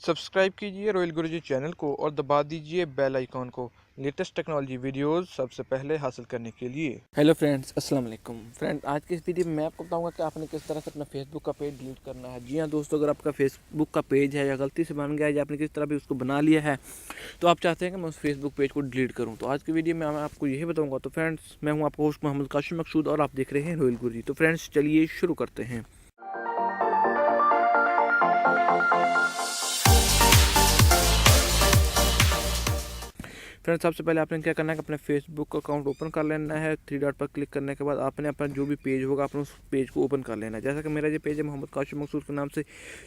Subscribe कीजिए royal गुरुजी channel को और दबा दीजिए बेल आइकॉन को लेटेस्ट टेक्नोलॉजी वीडियोस सबसे पहले हासिल करने के लिए। हेलो फ्रेंड्स, अस्सलाम वालेकुम। फ्रेंड, आज की इस वीडियो में मैं आपको बताऊंगा कि आपने किस तरह से अपना फेसबुक का पेज डिलीट करना है। जी हाँ दोस्तों, अगर आपका फेसबुक का पेज है या गलती से बन गया है या आपने किस तरह भी उसको बना लिया है तो आप चाहते हैं कि मैं उस फेसबुक पेज को डिलीट करूं, तो आज की वीडियो में मैं आपको यही बताऊंगा। तो फ्रेंड्स, मैं हूं आपका होस्ट मोहम्मद काशिम मकसूद और आप देख रहे हैं रॉयल गुरुजी। तो फ्रेंड्स, चलिए शुरू करते हैं। फ्रेंड्स, सबसे पहले आपने क्या करना है कि अपने फेसबुक अकाउंट ओपन कर लेना है। थ्री डॉट पर क्लिक करने के बाद आपने अपना जो भी पेज होगा अपने उस पेज को ओपन कर लेना है। जैसा कि मेरा ये पेज है मोहम्मद काशिम मकसूद के नाम से,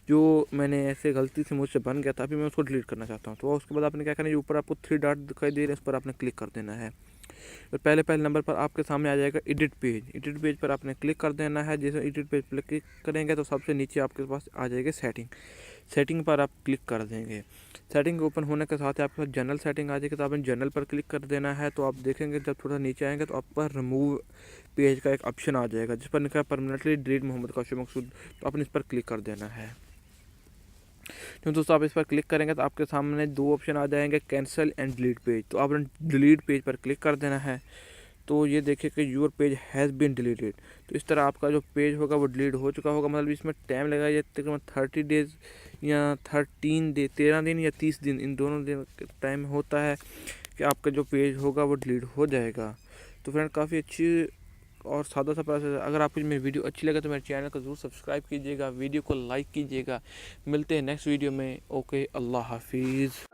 जो मैंने ऐसे गलती से मुझसे बन गया था, अभी मैं उसको डिलीट करना चाहता हूँ। तो उसके बाद आपने क्या करना है, ऊपर आपको थ्री डॉट दिखाई दे रहे हैं, उस पर आपने क्लिक कर देना है। तो पहले नंबर पर आपके सामने आ जाएगा एडिट पेज। एडिट पेज पर आपने क्लिक कर देना है। जैसे एडिट पेज पर क्लिक करेंगे तो सबसे नीचे आपके पास आ जाएगी सेटिंग। सेटिंग पर आप क्लिक कर देंगे। सेटिंग ओपन होने के साथ ही आपके पास जनरल सेटिंग आ जाएगी, तो आपने जनरल पर क्लिक कर देना है। तो आप देखेंगे जब थोड़ा नीचे आएंगे तो आप पर रिमूव पेज का एक ऑप्शन आ जाएगा जिस पर लिखा है परमानेंटली डिलीट मोहम्मद काशिम मकसूद। तो आपने इस पर क्लिक कर देना है। तो दोस्तों, आप इस पर क्लिक करेंगे तो आपके सामने दो ऑप्शन आ जाएंगे, कैंसिल एंड डिलीट पेज। तो आपने डिलीट पेज पर क्लिक कर देना है। तो ये देखिए कि your page has been deleted. तो इस तरह आपका जो पेज होगा वो डिलीट हो चुका होगा। मतलब इसमें टाइम लगेगा ये तकरीबन 30 डेज़ या 13 डे 13 दिन या 30 दिन, इन दोनों दिन टाइम होता है कि आपका जो पेज होगा वो डिलीट हो जाएगा। तो फ्रेंड, काफ़ी अच्छी और सादा सा प्रोसेस है। अगर आपको मेरी वीडियो अच्छी लगे तो मेरे चैनल को ज़रूर सब्सक्राइब कीजिएगा, वीडियो को लाइक कीजिएगा। मिलते हैं नेक्स्ट वीडियो में। ओके, अल्लाह हाफिज़।